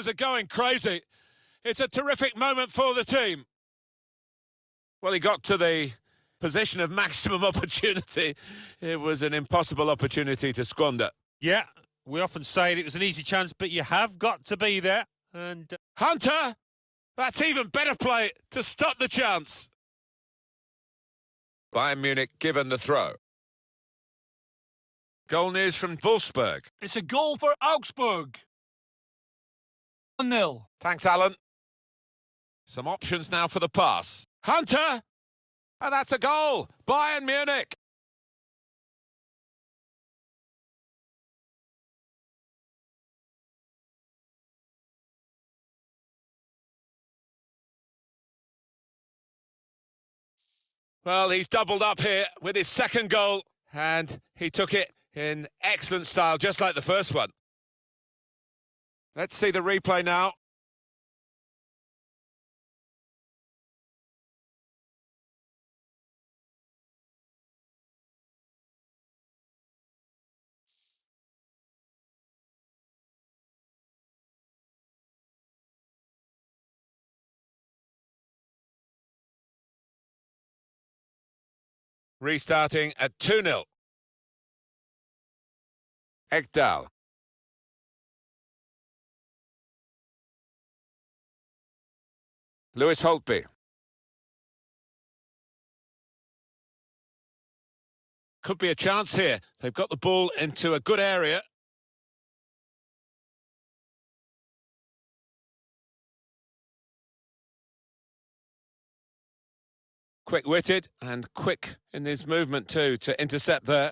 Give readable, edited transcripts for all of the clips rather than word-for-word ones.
Are going crazy. It's a terrific moment for the team. Well, he got to the position of maximum opportunity. It was an impossible opportunity to squander. Yeah, we often say it was an easy chance, but you have got to be there. And Hunter, that's even better play to stop the chance. Bayern Munich given the throw. Goal news from Wolfsburg. It's a goal for Augsburg. 1-0. Thanks, Alan. Some options now for the pass. Hunter! And that's a goal! Bayern Munich! Well, he's doubled up here with his second goal, and he took it in excellent style, just like the first one. Let's see the replay now. Restarting at 2-0. Ekdal. Lewis Holtby. Could be a chance here. They've got the ball into a good area. Quick-witted and quick in his movement too to intercept there.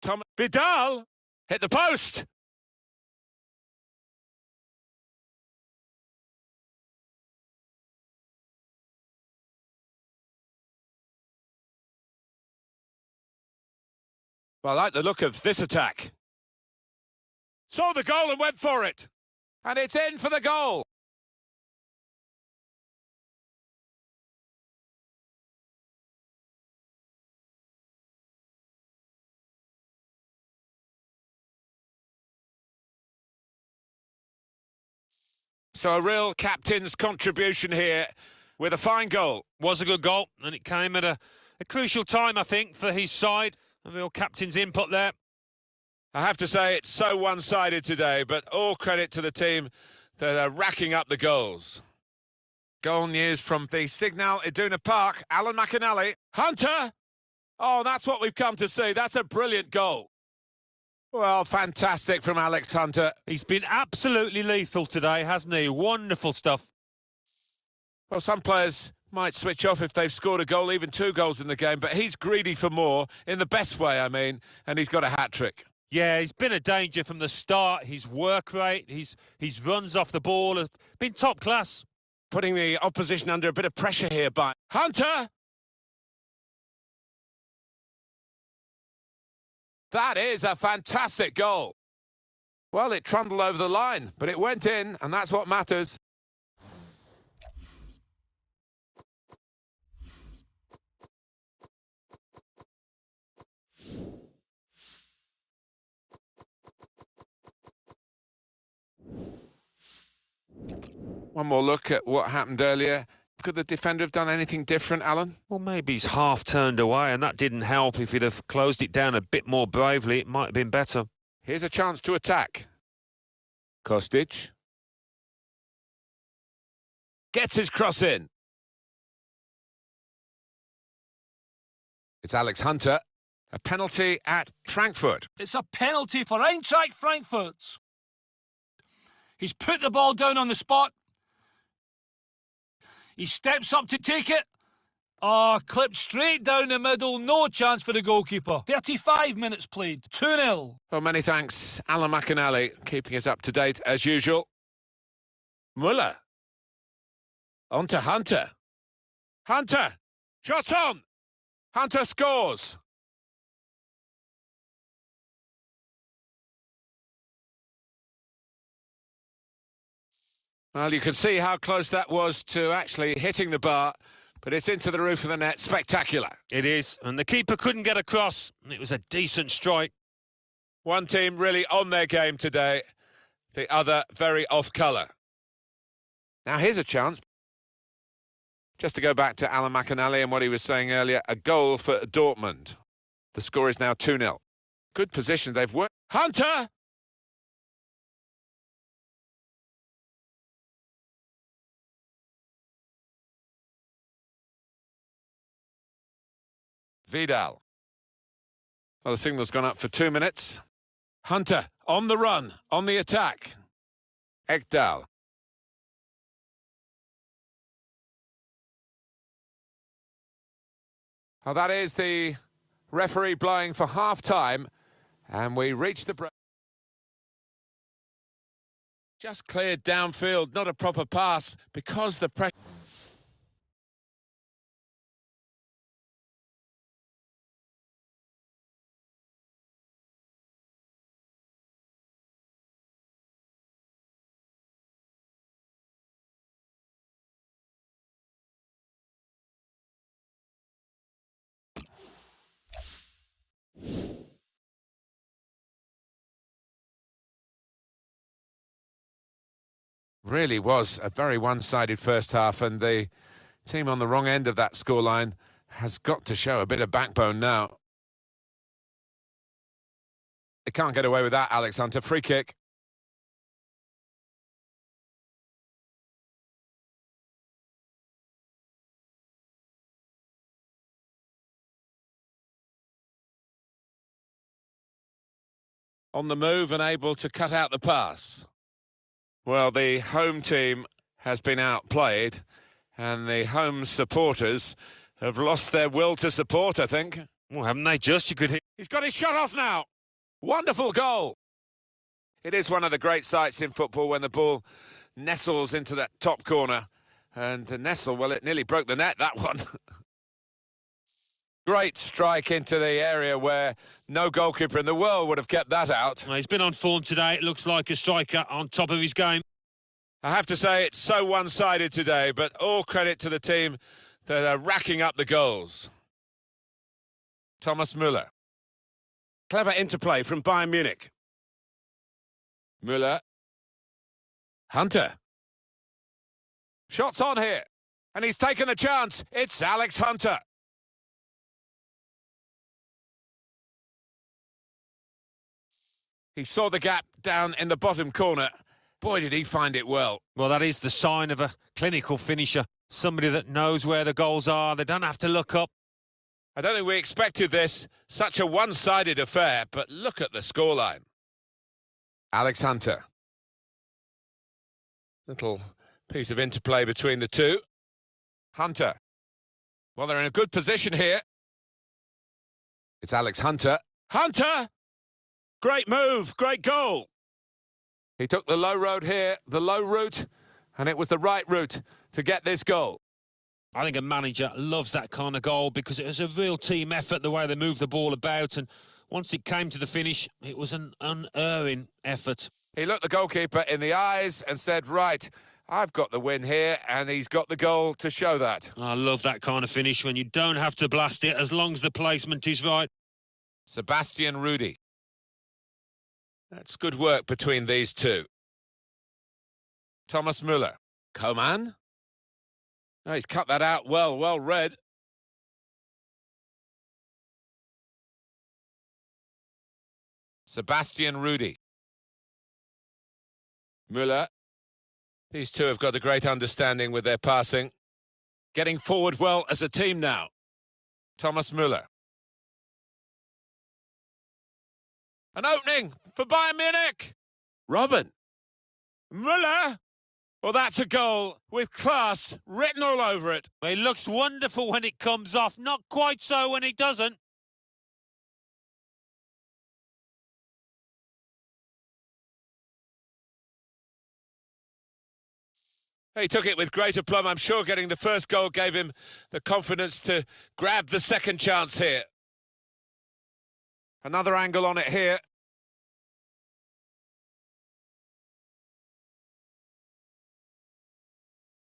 Tom Vidal hit the post. Well, I like the look of this attack. Saw the goal and went for it. And it's in for the goal. So a real captain's contribution here with a fine goal. Was a good goal, and it came at a crucial time, I think, for his side. A real captain's input there. I have to say it's so one-sided today, but all credit to the team that are racking up the goals. Goal news from the Signal Iduna Park. Alan McAnally. Hunter! Oh, that's what we've come to see. That's a brilliant goal. Well, fantastic from Alex Hunter. He's been absolutely lethal today, hasn't he? Wonderful stuff. Well, some players might switch off if they've scored a goal, even 2 goals in the game, but he's greedy for more, in the best way, I mean, and he's got a hat-trick. Yeah, he's been a danger from the start. His work rate, his runs off the ball have been top class. Putting the opposition under a bit of pressure here by Hunter! That is a fantastic goal. Well, it trundled over the line, but it went in, and that's what matters. One more look at what happened earlier. Could the defender have done anything different, Alan? Well, maybe he's half turned away, and that didn't help. If he'd have closed it down a bit more bravely, it might have been better. Here's a chance to attack. Kostic. Gets his cross in. It's Alex Hunter. A penalty at Frankfurt. It's a penalty for Eintracht Frankfurt. He's put the ball down on the spot. He steps up to take it. Oh, clipped straight down the middle. No chance for the goalkeeper. 35 minutes played. 2-0. Well, many thanks, Alan McAnally, keeping us up to date as usual. Muller. On to Hunter. Hunter. Shot on. Hunter scores. Well, you can see how close that was to actually hitting the bar, but it's into the roof of the net. Spectacular. It is, and the keeper couldn't get across. It was a decent strike. One team really on their game today, the other very off-colour. Now here's a chance. Just to go back to Alan McInally and what he was saying earlier, a goal for Dortmund. The score is now 2-0. Good position they've worked. Hunter! Vidal. Well, the signal's gone up for 2 minutes. Hunter, on the run, on the attack. Ekdal. Well, that is the referee blowing for half-time, and we reach the break. Just cleared downfield, not a proper pass, because the pressure... Really was a very one-sided first half, and the team on the wrong end of that scoreline has got to show a bit of backbone now. They can't get away with that, Alex Hunter. Free kick. On the move and able to cut out the pass. Well, the home team has been outplayed, and the home supporters have lost their will to support, I think. Well, haven't they just? You could hit. He's got his shot off now. Wonderful goal. It is one of the great sights in football when the ball nestles into that top corner. And Nestle, well, it nearly broke the net, that one. Great strike into the area where no goalkeeper in the world would have kept that out. Well, he's been on form today. It looks like a striker on top of his game. I have to say it's so one-sided today, but all credit to the team that are racking up the goals. Thomas Müller. Clever interplay from Bayern Munich. Müller. Hunter. Shots on here. And he's taken a chance. It's Alex Hunter. He saw the gap down in the bottom corner. Boy, did he find it well. Well, that is the sign of a clinical finisher. Somebody that knows where the goals are. They don't have to look up. I don't think we expected this. Such a one-sided affair, but look at the scoreline. Alex Hunter. Little piece of interplay between the two. Hunter. Well, they're in a good position here. It's Alex Hunter. Hunter! Great move, great goal. He took the low road here, the low route, and it was the right route to get this goal. I think a manager loves that kind of goal because it was a real team effort, the way they moved the ball about, and once it came to the finish, it was an unerring effort. He looked the goalkeeper in the eyes and said, right, I've got the win here, and he's got the goal to show that. I love that kind of finish when you don't have to blast it as long as the placement is right. Sebastian Rudy. That's good work between these two. Thomas Müller. Coman. No, he's cut that out well read. Sebastian Rudy. Müller. These two have got a great understanding with their passing. Getting forward well as a team now. Thomas Müller. An opening for Bayern Munich. Robin. Müller. Well, that's a goal with class written all over it. It looks wonderful when it comes off, not quite so when it doesn't. He took it with great aplomb. I'm sure getting the first goal gave him the confidence to grab the second chance here. Another angle on it here.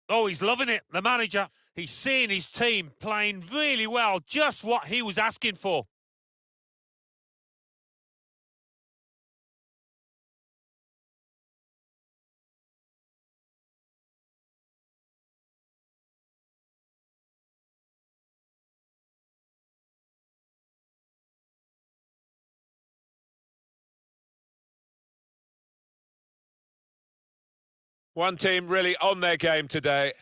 Oh, he's loving it, the manager. He's seeing his team playing really well, just what he was asking for. One team really on their game today,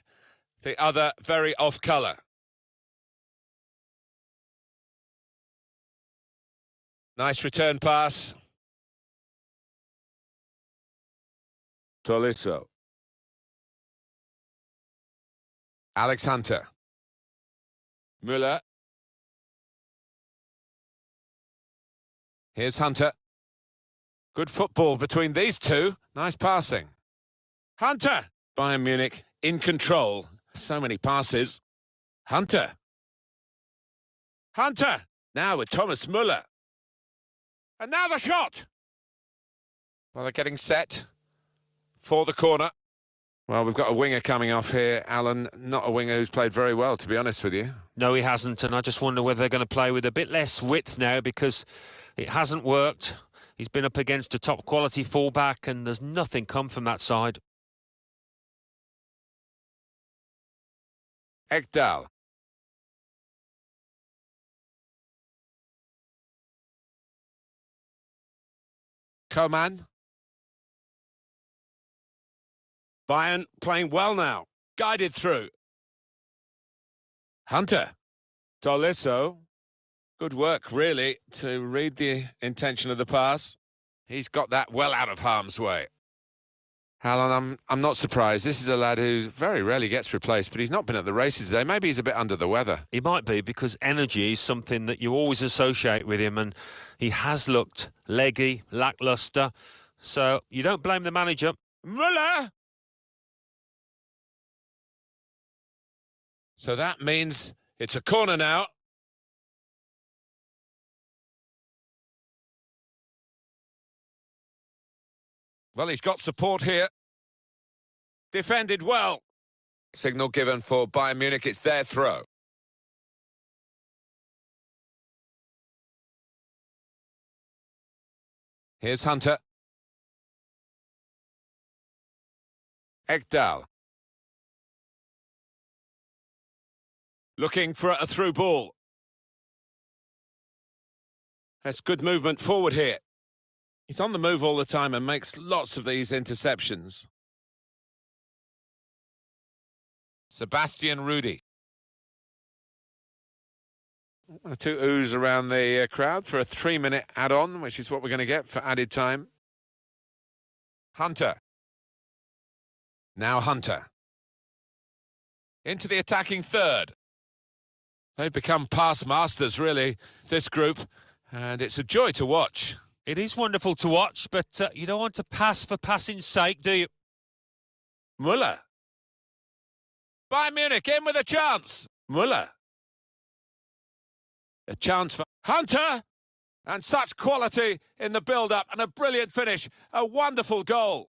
the other very off colour. Nice return pass. Tolisso. Alex Hunter. Müller. Here's Hunter. Good football between these two. Nice passing. Hunter! Bayern Munich in control. So many passes. Hunter. Hunter! Now with Thomas Müller. And now the shot! Well, they're getting set for the corner. Well, we've got a winger coming off here, Alan. Not a winger who's played very well, to be honest with you. No, he hasn't, and I just wonder whether they're going to play with a bit less width now because it hasn't worked. He's been up against a top-quality fullback, and there's nothing come from that side. Ekdal. Coman. Bayern playing well now. Guided through. Hunter. Tolisso. Good work, really, to read the intention of the pass. He's got that well out of harm's way. Alan, I'm not surprised. This is a lad who very rarely gets replaced, but he's not been at the races today. Maybe he's a bit under the weather. He might be, because energy is something that you always associate with him, and he has looked leggy, lacklustre. So you don't blame the manager. Müller! So that means it's a corner now. Well, he's got support here. Defended well. Signal given for Bayern Munich. It's their throw. Here's Hunter. Ekdal. Looking for a through ball. That's good movement forward here. He's on the move all the time and makes lots of these interceptions. Sebastian Rudy. One or two oohs around the crowd for a 3-minute add-on, which is what we're going to get for added time. Hunter. Now Hunter. Into the attacking third. They've become pass masters, really, this group, and it's a joy to watch. It is wonderful to watch, but you don't want to pass for passing's sake, do you? Müller. Bayern Munich in with a chance. Müller. A chance for Hunter. And such quality in the build-up and a brilliant finish. A wonderful goal.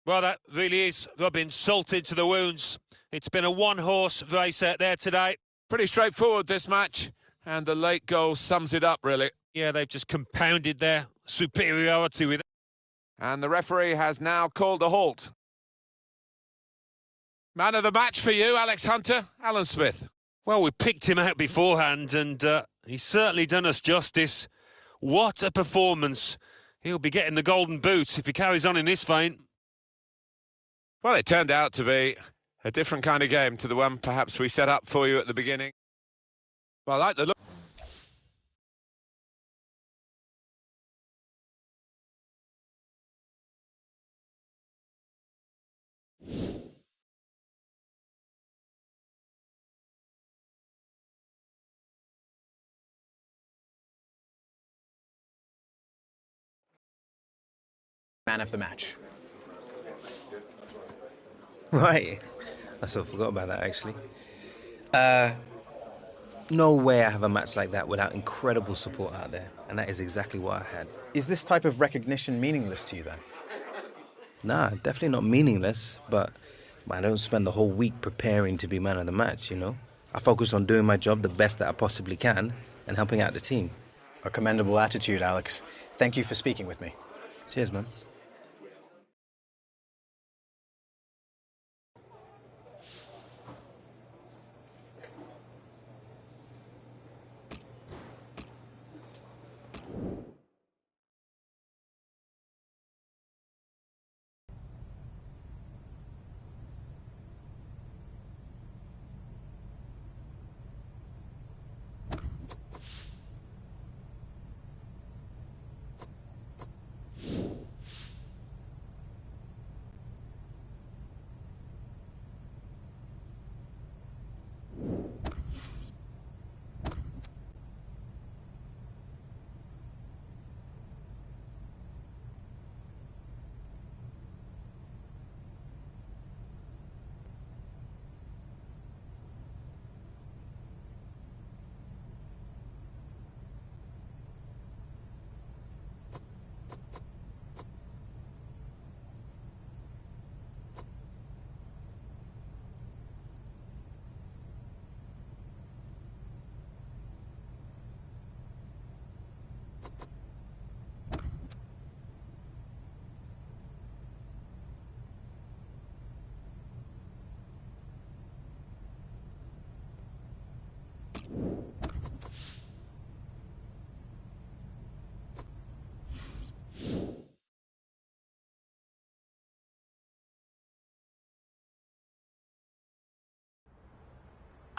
Well, that really is rubbing salt into the wounds. It's been a one-horse race out there today. Pretty straightforward, this match. And the late goal sums it up, really. Yeah, they've just compounded their superiority with it. And the referee has now called a halt. Man of the match for you, Alex Hunter. Alan Smith. Well, we picked him out beforehand, and he's certainly done us justice. What a performance. He'll be getting the golden boot if he carries on in this vein. Well, it turned out to be a different kind of game to the one perhaps we set up for you at the beginning. Well, I like the look. Man of the match. Right. I sort of forgot about that, actually. No way I have a match like that without incredible support out there. And that is exactly what I had. Is this type of recognition meaningless to you then? Nah, definitely not meaningless, but I don't spend the whole week preparing to be man of the match, you know? I focus on doing my job the best that I possibly can and helping out the team. A commendable attitude, Alex. Thank you for speaking with me. Cheers, man.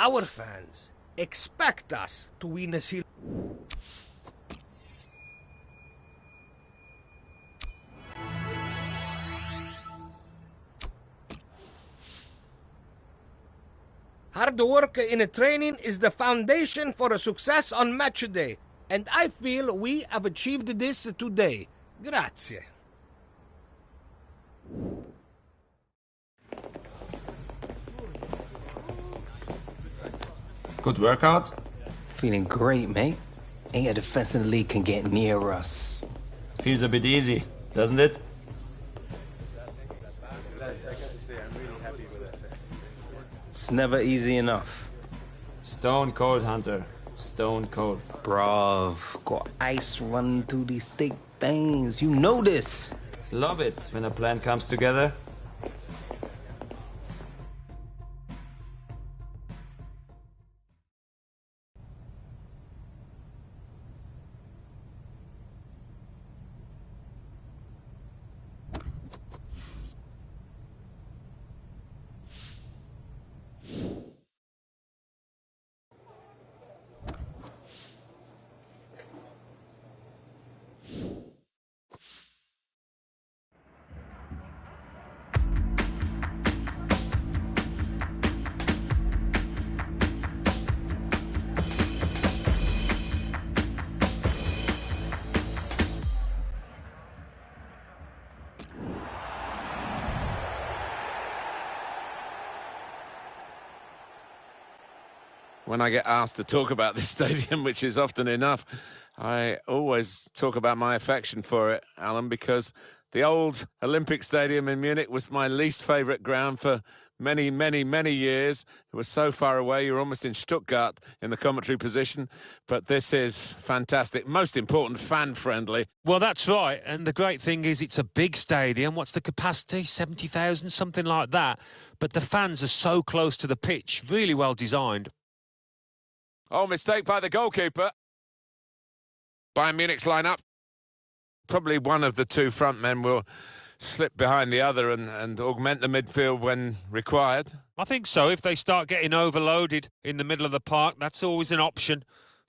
Our fans expect us to win a silver. Hard work in a training is the foundation for a success on match day, and I feel we have achieved this today. Grazie. Good workout? Feeling great, mate. Ain't a defense in the league can get near us. Feels a bit easy, doesn't it? It's never easy enough. Stone cold, Hunter. Stone cold. Bruv, got ice running through these thick veins. You know this. Love it when a plan comes together. When I get asked to talk about this stadium, which is often enough, I always talk about my affection for it, Alan, because the old Olympic Stadium in Munich was my least favourite ground for many, many, many years. It was so far away, you were almost in Stuttgart in the commentary position. But this is fantastic. Most important, fan-friendly. Well, that's right. And the great thing is it's a big stadium. What's the capacity? 70,000, something like that. But the fans are so close to the pitch. Really well designed. Oh, mistake by the goalkeeper. Bayern Munich's lineup. Probably one of the two front men will slip behind the other and augment the midfield when required. I think so. If they start getting overloaded in the middle of the park, that's always an option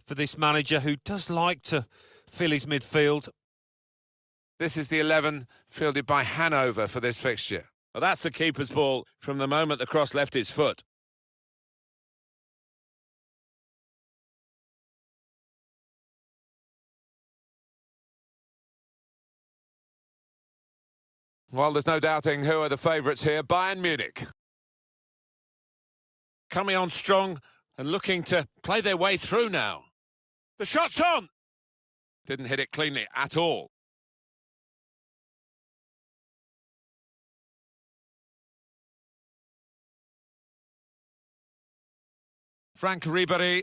for this manager who does like to fill his midfield. This is the 11 fielded by Hanover for this fixture. Well, that's the keeper's ball from the moment the cross left his foot. Well, there's no doubting who are the favourites here. Bayern Munich. Coming on strong and looking to play their way through now. The shot's on! Didn't hit it cleanly at all. Frank Ribéry.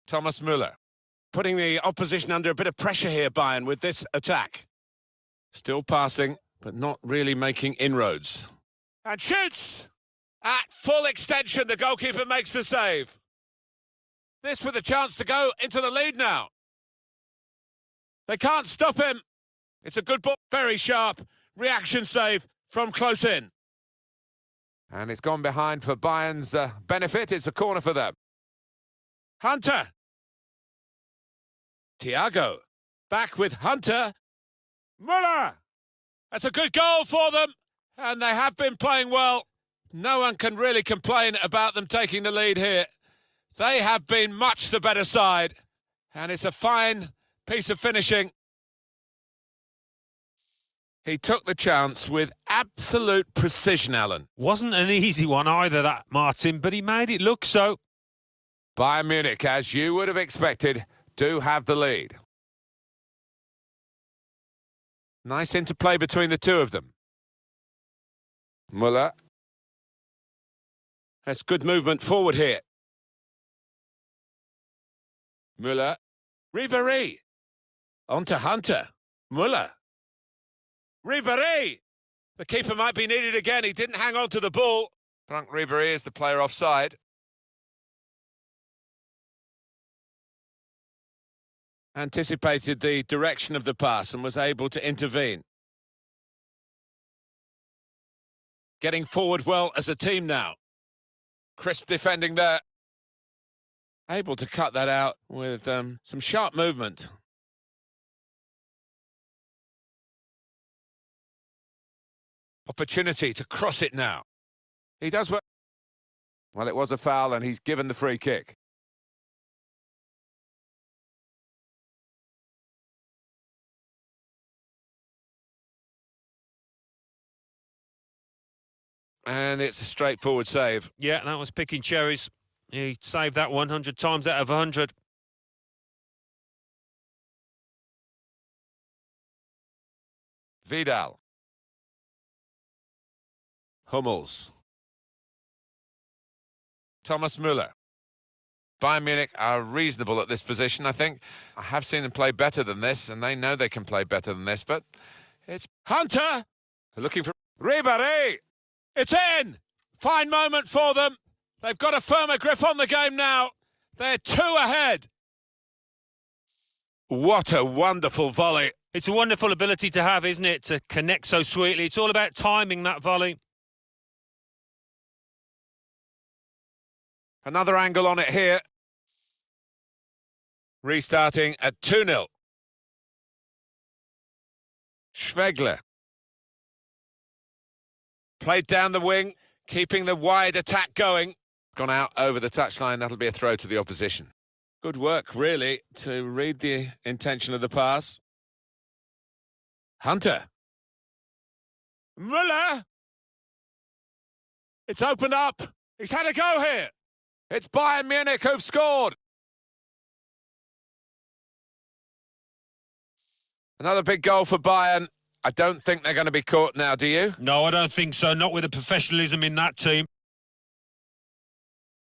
Thomas Müller. Putting the opposition under a bit of pressure here, Bayern, with this attack. Still passing, but not really making inroads. And shoots! At full extension, the goalkeeper makes the save. This with a chance to go into the lead now. They can't stop him. It's a good ball, very sharp. Reaction save from close in. And it's gone behind for Bayern's benefit. It's a corner for them. Hunter. Thiago, back with Hunter. Müller! That's a good goal for them, and they have been playing well. No one can really complain about them taking the lead here. They have been much the better side, and it's a fine piece of finishing. He took the chance with absolute precision, Alan. Wasn't an easy one either, that, Martin, but he made it look so. Bayern Munich, as you would have expected, do have the lead. Nice interplay between the two of them. Müller. That's good movement forward here. Müller. Ribéry. On to Hunter. Müller. Ribéry. The keeper might be needed again. He didn't hang on to the ball. Frank Ribéry is the player offside. Anticipated the direction of the pass and was able to intervene. getting forward well as a team now. Crisp defending there. Able to cut that out with some sharp movement. Opportunity to cross it now. He does well. Well, it was a foul and he's given the free kick. And it's a straightforward save. Yeah, that was picking cherries. He saved that 100 times out of 100. Vidal. Hummels. Thomas Müller. Bayern Munich are reasonable at this position, I think. I have seen them play better than this, and they know they can play better than this, but it's Hunter looking for Ribéry. It's in! Fine moment for them. They've got a firmer grip on the game now. They're 2 ahead. What a wonderful volley. It's a wonderful ability to have, isn't it? To connect so sweetly. It's all about timing that volley. Another angle on it here. Restarting at 2-0. Schwegler. Played down the wing, keeping the wide attack going. Gone out over the touchline, that'll be a throw to the opposition. Good work, really, to read the intention of the pass. Hunter. Müller. It's opened up. He's had a go here. It's Bayern Munich who've scored. Another big goal for Bayern. I don't think they're going to be caught now, do you? No, I don't think so. Not with the professionalism in that team.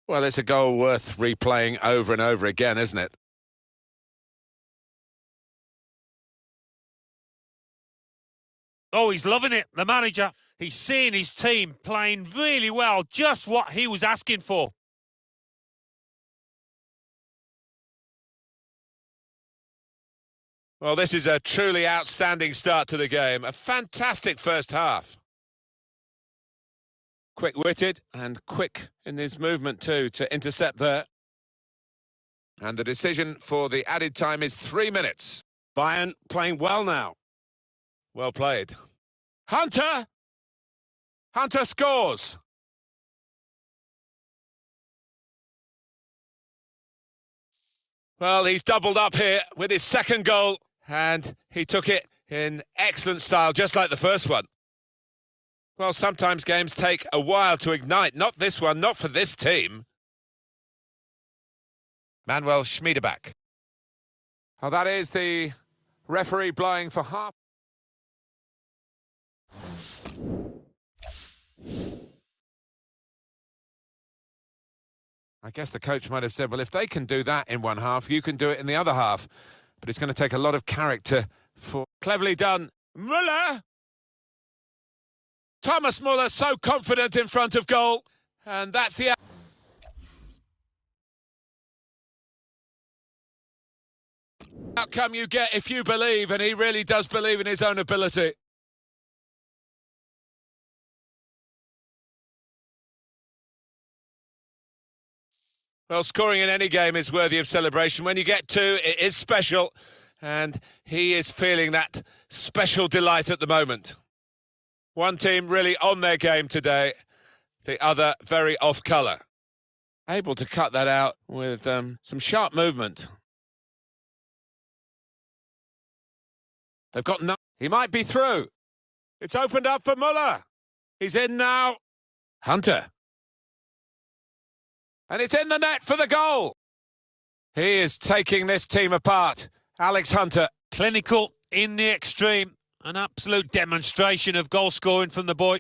Well, it's a goal worth replaying over and over again, isn't it? Oh, he's loving it, the manager. He's seeing his team playing really well, just what he was asking for. Well, this is a truly outstanding start to the game. A fantastic first half. Quick-witted and quick in his movement too to intercept there. And the decision for the added time is 3 minutes. Bayern playing well now. Well played. Hunter! Hunter scores! Well, he's doubled up here with his second goal. And he took it in excellent style, just like the first one. Well, sometimes games take a while to ignite. Not this one, not for this team. Manuel Schmiederbach. Oh, that is the referee blowing for half. I guess the coach might have said, well, if they can do that in one half, you can do it in the other half. But it's going to take a lot of character for... Cleverly done. Müller! Thomas Müller so confident in front of goal. And that's the outcome you get if you believe, and he really does believe in his own ability. Well, scoring in any game is worthy of celebration. When you get 2, it is special, and he is feeling that special delight at the moment. One team really on their game today, the other very off colour. Able to cut that out with some sharp movement. They've got no... He might be through. It's opened up for Müller. He's in now. Hunter. And it's in the net for the goal. He is taking this team apart. Alex Hunter. Clinical in the extreme. An absolute demonstration of goal scoring from the boy.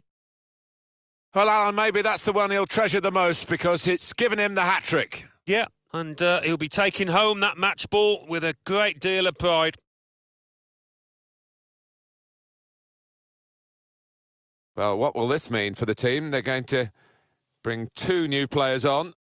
Well, Alan, maybe that's the one he'll treasure the most because it's given him the hat-trick. Yeah, and he'll be taking home that match ball with a great deal of pride. Well, what will this mean for the team? They're going to bring 2 new players on.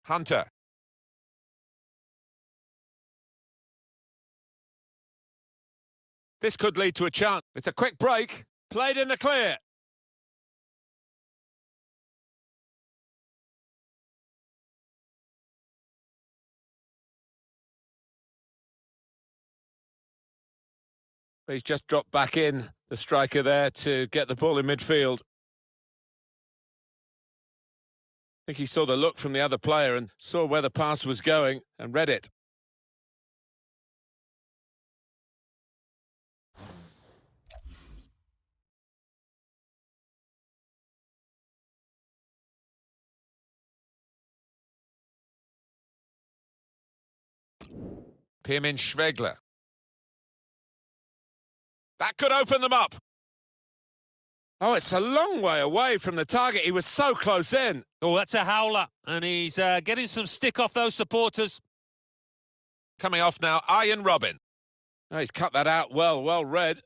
Hunter. This could lead to a chance. It's a quick break. Played in the clear. He's just dropped back in, the striker there, to get the ball in midfield. I think he saw the look from the other player and saw where the pass was going and read it. Pirmin Schwegler. That could open them up. Oh, it's a long way away from the target. He was so close in. Oh, that's a howler. And he's getting some stick off those supporters. Coming off now, Arjen Robben. Oh, he's cut that out well read.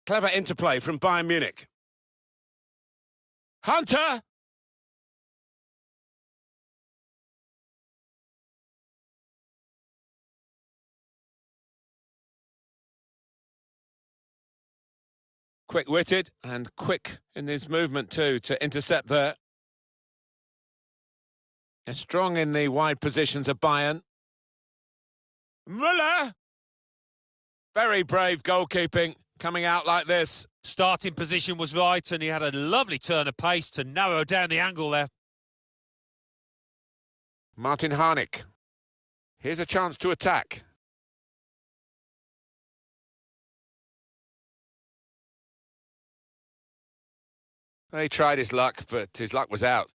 Clever interplay from Bayern Munich. Hunter! Quick-witted and quick in his movement too to intercept there. They're strong in the wide positions of Bayern. Müller! Very brave goalkeeping coming out like this. Starting position was right and he had a lovely turn of pace to narrow down the angle there. Martin Harnik. Here's a chance to attack. He tried his luck, but his luck was out.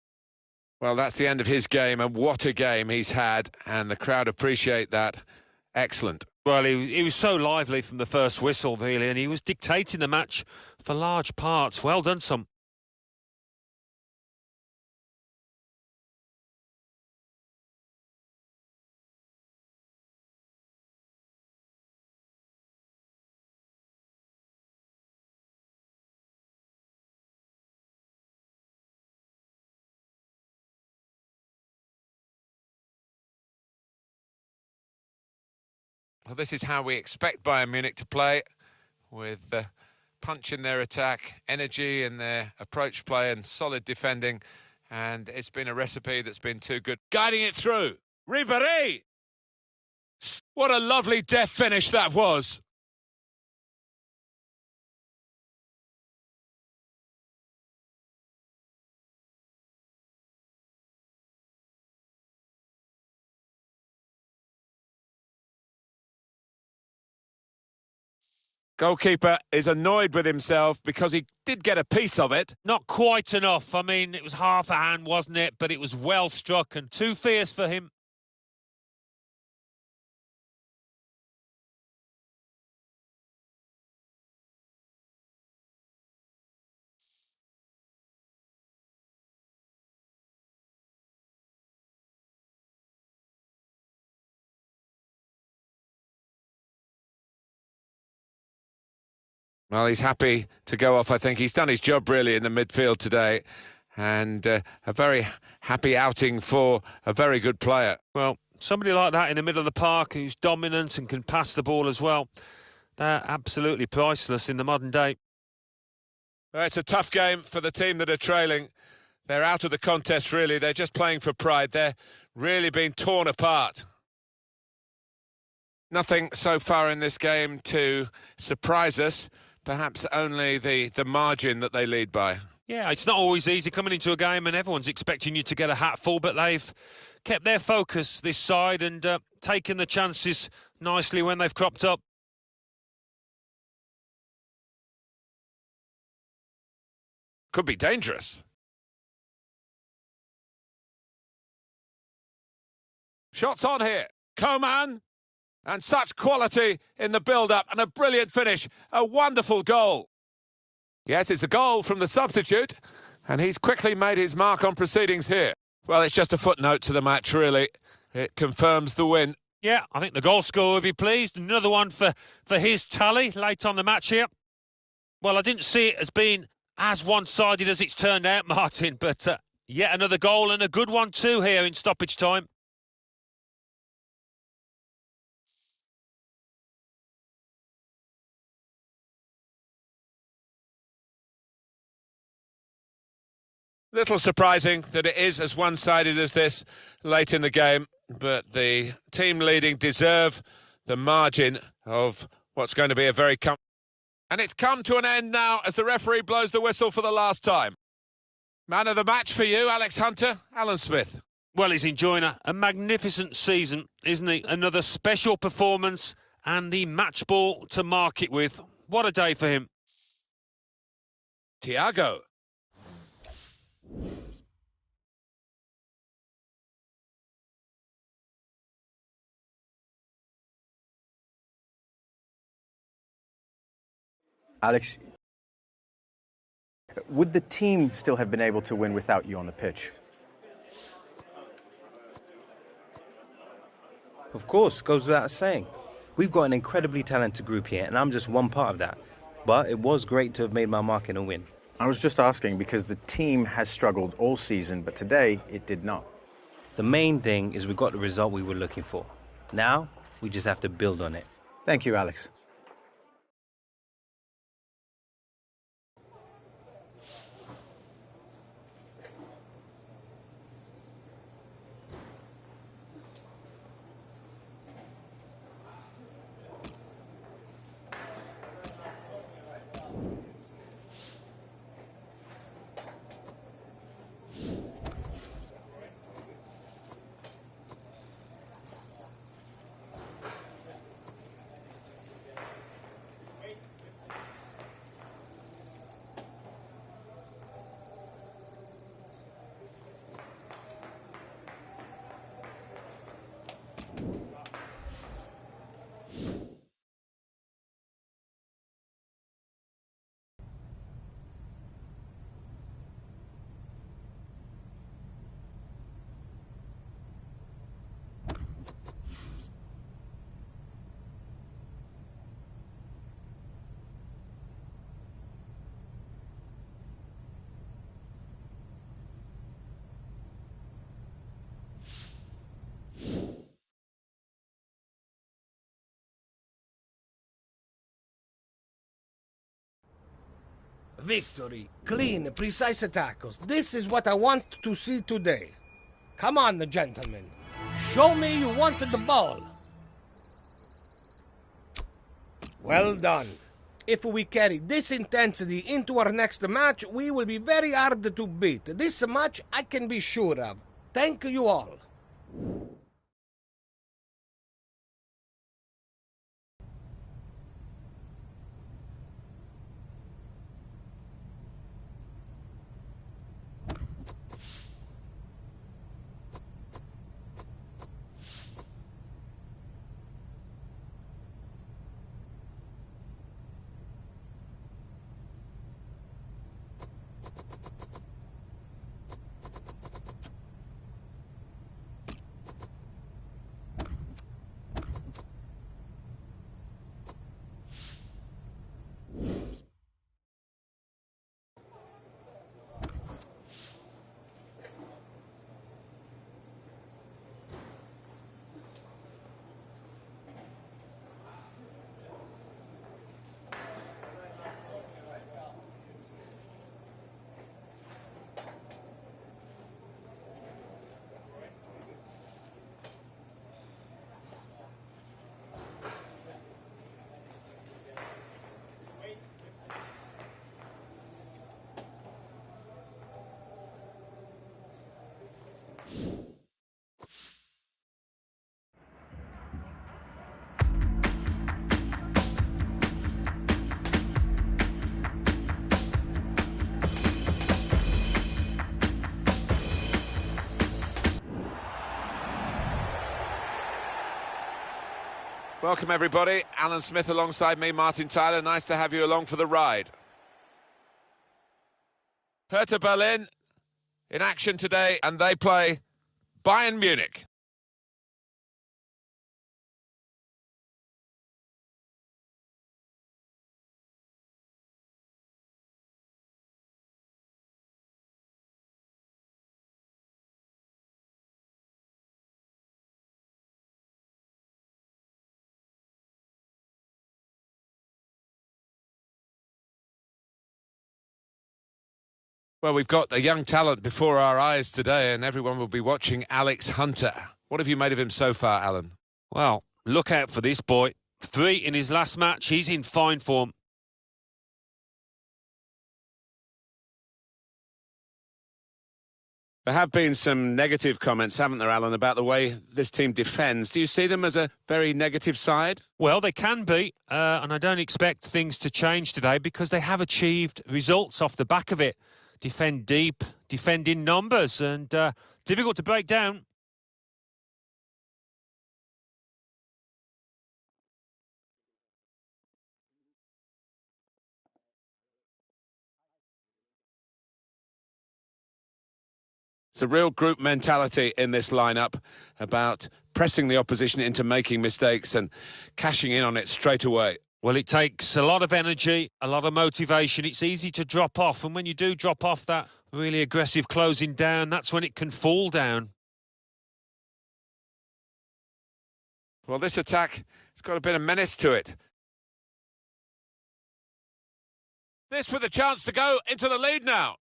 Well, that's the end of his game, and what a game he's had, and the crowd appreciate that. Excellent. Well, he was so lively from the first whistle, really, and he was dictating the match for large parts. Well done, son. Well, this is how we expect Bayern Munich to play, with punch in their attack, energy in their approach play and solid defending. And it's been a recipe that's been too good. Guiding it through. Ribéry! What a lovely deft finish that was. Goalkeeper is annoyed with himself because he did get a piece of it. Not quite enough. I mean, it was half a hand, wasn't it? But it was well struck and too fierce for him. Well, he's happy to go off, I think. He's done his job, really, in the midfield today. And a very happy outing for a very good player. Well, somebody like that in the middle of the park who's dominant and can pass the ball as well. They're absolutely priceless in the modern day. Well, it's a tough game for the team that are trailing. They're out of the contest, really. They're just playing for pride. They're really being torn apart. Nothing so far in this game to surprise us. Perhaps only the margin that they lead by. Yeah, it's not always easy coming into a game and everyone's expecting you to get a hatful, but they've kept their focus this side and taken the chances nicely when they've cropped up. Could be dangerous. Shots on here. Coman. And such quality in the build-up and a brilliant finish. A wonderful goal. Yes, it's a goal from the substitute, and he's quickly made his mark on proceedings here. Well, it's just a footnote to the match, really. It confirms the win. Yeah, I think the goal scorer will be pleased. Another one for his tally late on the match here. Well, I didn't see it as being as one-sided as it's turned out, Martin, but yet another goal and a good one too here in stoppage time. Little surprising that it is as one-sided as this late in the game, but the team leading deserve the margin of what's going to be a very and it's come to an end now as the referee blows the whistle for the last time. Man of the match for you, Alex Hunter, Alan Smith. Well, he's enjoying a magnificent season, isn't he? Another special performance and the match ball to mark it with. What a day for him. Thiago. Alex, would the team still have been able to win without you on the pitch? Of course, goes without saying. We've got an incredibly talented group here, and I'm just one part of that. But it was great to have made my mark in a win. I was just asking because the team has struggled all season, but today it did not. The main thing is we got the result we were looking for. Now, we just have to build on it. Thank you, Alex. Victory, clean, precise tackles. This is what I want to see today. Come on, gentlemen. Show me you wanted the ball. Well done. If we carry this intensity into our next match, we will be very hard to beat. This much I can be sure of. Thank you all. Welcome, everybody. Alan Smith alongside me, Martin Tyler. Nice to have you along for the ride. Hertha Berlin in action today, and they play Bayern Munich. Well, we've got a young talent before our eyes today, and everyone will be watching Alex Hunter. What have you made of him so far, Alan? Well, look out for this boy. 3 in his last match. He's in fine form. There have been some negative comments, haven't there, Alan, about the way this team defends. Do you see them as a very negative side? Well, they can be, and I don't expect things to change today because they have achieved results off the back of it. Defend deep, defend in numbers, and difficult to break down. It's a real group mentality in this lineup about pressing the opposition into making mistakes and cashing in on it straight away. Well, it takes a lot of energy, a lot of motivation. It's easy to drop off, and when you do drop off that really aggressive closing down, that's when it can fall down. Well, this attack has got a bit of menace to it. This with a chance to go into the lead now.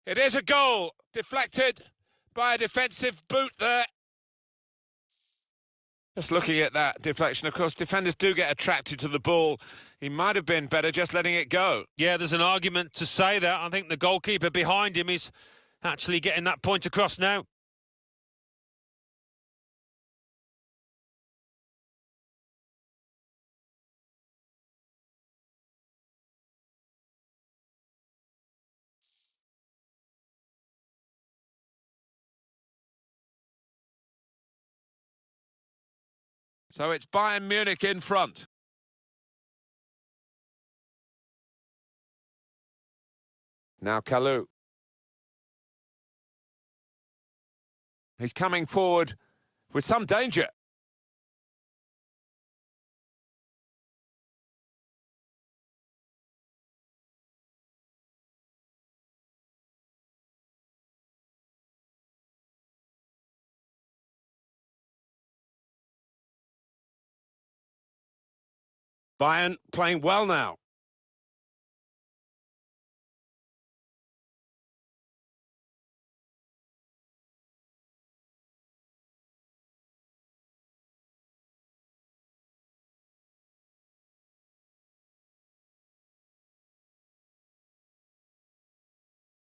It is a goal, deflected by a defensive boot there. Just looking at that deflection, of course, defenders do get attracted to the ball. He might have been better just letting it go. Yeah, there's an argument to say that. I think the goalkeeper behind him is actually getting that point across now. So it's Bayern Munich in front. Now Kalou. He's coming forward with some danger. Bayern playing well now.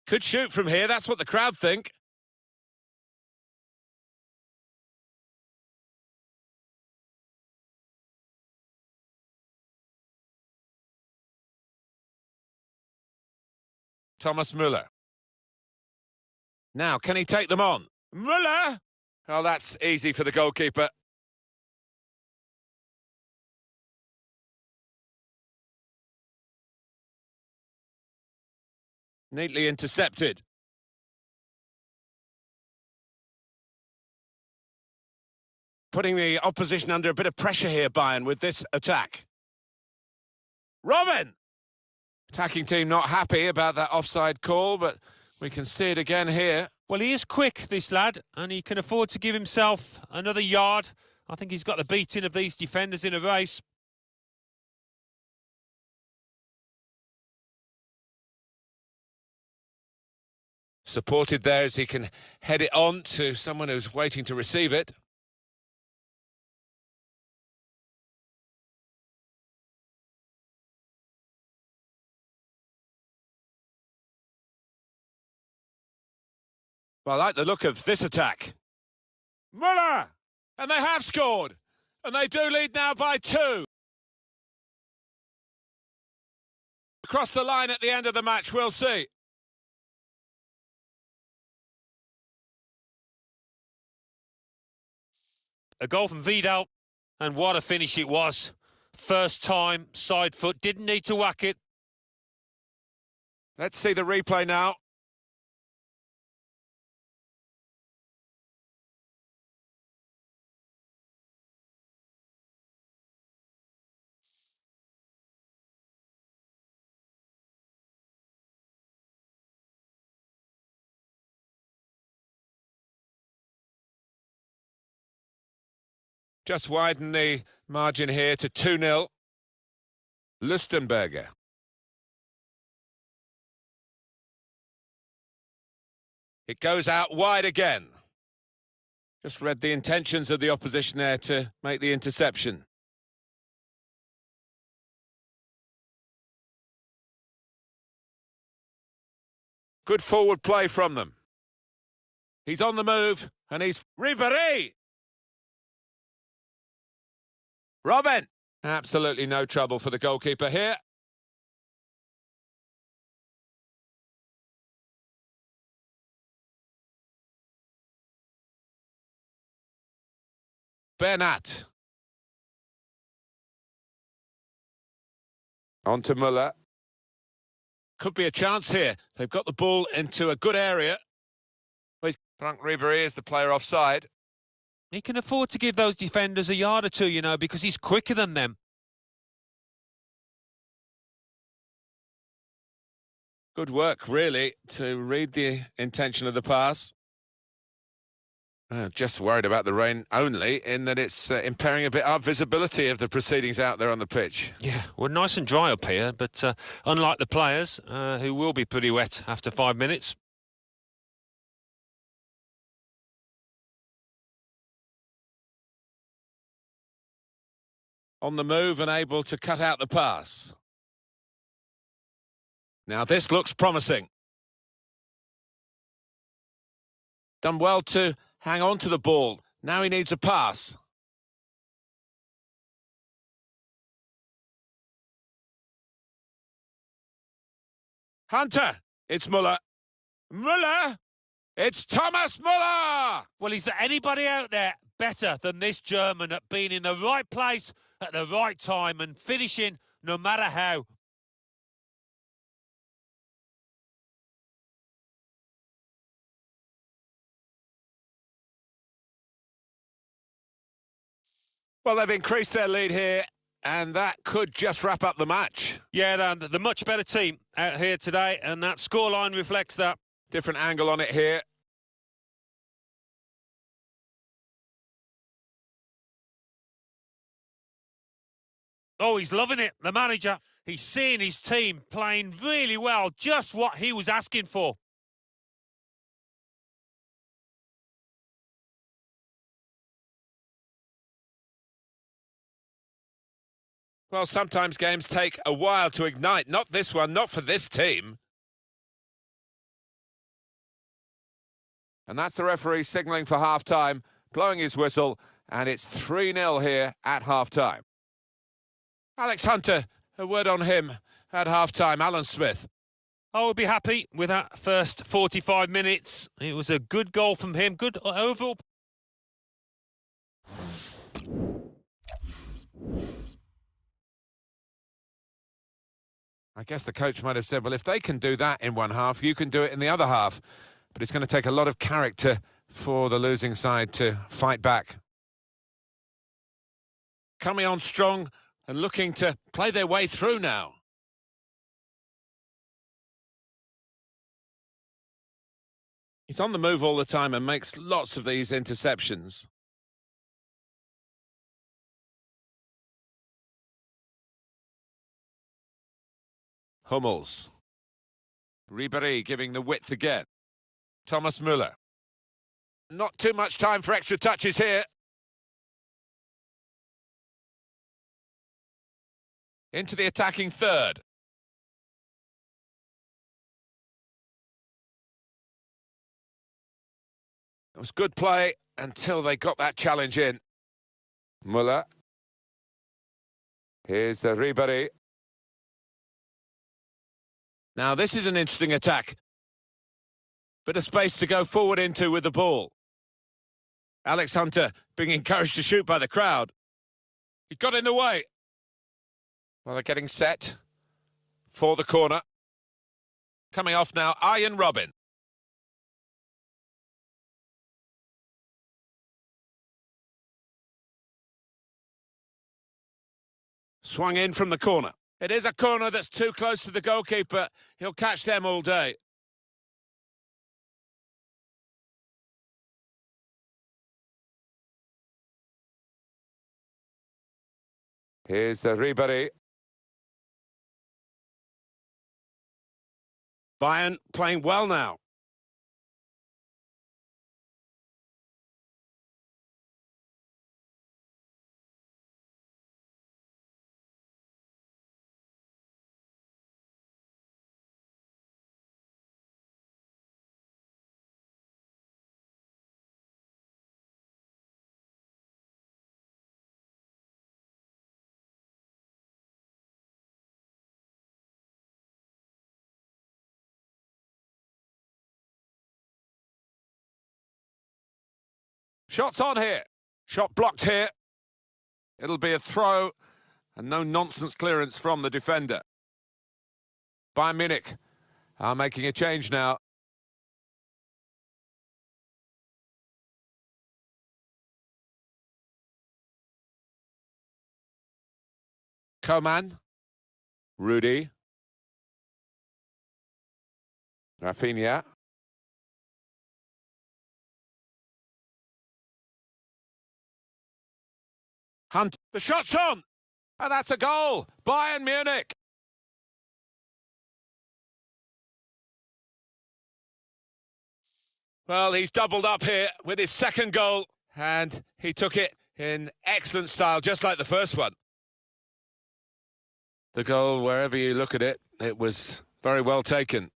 Could shoot from here, that's what the crowd think. Thomas Müller. Now, can he take them on? Müller! Oh, that's easy for the goalkeeper. Neatly intercepted. Putting the opposition under a bit of pressure here, Bayern, with this attack. Robin! Attacking team not happy about that offside call, but we can see it again here. Well, he is quick, this lad, and he can afford to give himself another yard. I think he's got the beating of these defenders in a race. Supported there as he can head it on to someone who's waiting to receive it. Well, I like the look of this attack. Müller! And they have scored. And they do lead now by 2. Across the line at the end of the match, we'll see. A goal from Vidal, and what a finish it was. First time, side foot, didn't need to whack it. Let's see the replay now. Just widen the margin here to 2-0. Lustenberger. It goes out wide again. Just read the intentions of the opposition there to make the interception. Good forward play from them. He's on the move, and he's Ribéry! Robin! Absolutely no trouble for the goalkeeper here. Bernat. On to Müller. Could be a chance here. They've got the ball into a good area. Frank Ribéry is the player offside. He can afford to give those defenders a yard or two, you know, because he's quicker than them. Good work, really, to read the intention of the pass. Just worried about the rain only, in that it's impairing a bit our visibility of the proceedings out there on the pitch. Yeah, well, nice and dry up here, but unlike the players, who will be pretty wet after 5 minutes. On the move and able to cut out the pass. Now this looks promising. Done well to hang on to the ball. Now he needs a pass. Hunter, it's Müller. Müller! It's Thomas Müller! Well, is there anybody out there better than this German at being in the right place at the right time and finishing no matter how? Well, they've increased their lead here, and that could just wrap up the match. Yeah, the much better team out here today, and that scoreline reflects that. Different angle on it here. Oh, he's loving it, the manager. He's seeing his team playing really well, just what he was asking for. Well, sometimes games take a while to ignite. Not this one, not for this team. And that's the referee signalling for half-time, blowing his whistle, and it's 3-0 here at half-time. Alex Hunter, a word on him at half-time. Alan Smith. I would be happy with that first 45 minutes. It was a good goal from him, good overall. I guess the coach might have said, well, if they can do that in one half, you can do it in the other half. But it's going to take a lot of character for the losing side to fight back. Coming on strong and looking to play their way through now. He's on the move all the time and makes lots of these interceptions. Hummels. Ribéry giving the width again. Thomas Müller. Not too much time for extra touches here. Into the attacking third. It was good play until they got that challenge in. Müller. Here's Ribéry. Now this is an interesting attack. Bit of space to go forward into with the ball. Alex Hunter being encouraged to shoot by the crowd. He got in the way. Well, they're getting set for the corner. Coming off now, Arjen Robben. Swung in from the corner. It is a corner that's too close to the goalkeeper. He'll catch them all day. Here's Ribéry. Bayern playing well now. Shots on here. Shot blocked here. It'll be a throw and no nonsense clearance from the defender. Bayern Munich are making a change now. Coman. Rudy. Rafinha. Hunt. The shot's on! And that's a goal. Bayern Munich. Well, he's doubled up here with his second goal, and he took it in excellent style, just like the first one. The goal, wherever you look at it, it was very well taken.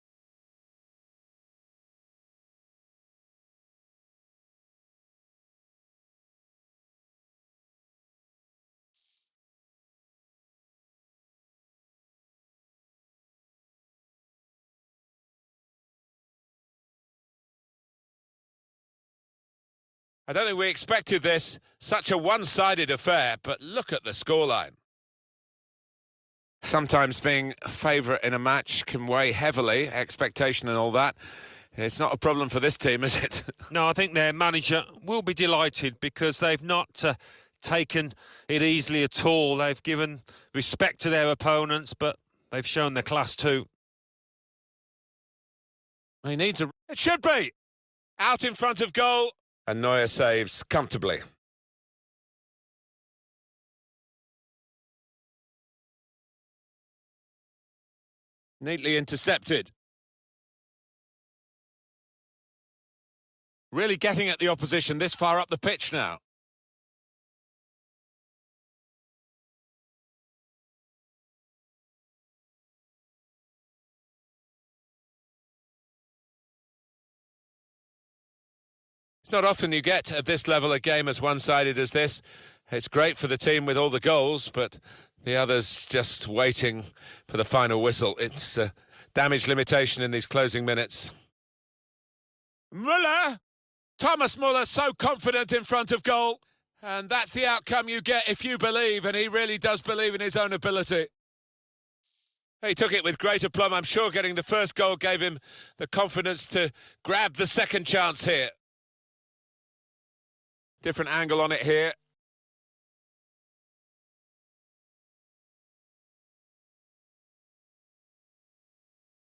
I don't think we expected this, such a one-sided affair, but look at the scoreline. Sometimes being a favourite in a match can weigh heavily, expectation and all that. It's not a problem for this team, is it? No, I think their manager will be delighted because they've not taken it easily at all. They've given respect to their opponents, but they've shown their class too. He needs a... It should be! Out in front of goal. And Neuer saves comfortably. Neatly intercepted. Really getting at the opposition this far up the pitch now. It's not often you get at this level a game as one-sided as this. It's great for the team with all the goals, but the others just waiting for the final whistle. It's a damage limitation in these closing minutes. Müller! Thomas Müller so confident in front of goal. And that's the outcome you get if you believe, and he really does believe in his own ability. He took it with great aplomb. I'm sure getting the first goal gave him the confidence to grab the second chance here. Different angle on it here.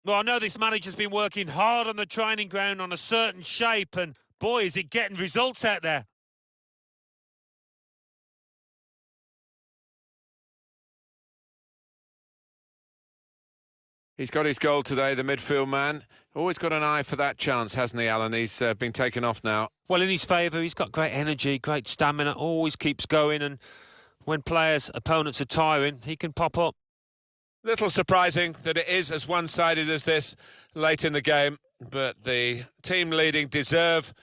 Well, I know this manager's been working hard on the training ground on a certain shape, and boy, is it getting results out there. He's got his goal today, the midfield man. Always got an eye for that chance, hasn't he, Alan? He's been taken off now. Well, in his favour, he's got great energy, great stamina, always keeps going, and when opponents are tiring, he can pop up. Little surprising that it is as one-sided as this late in the game, but the team leading deserve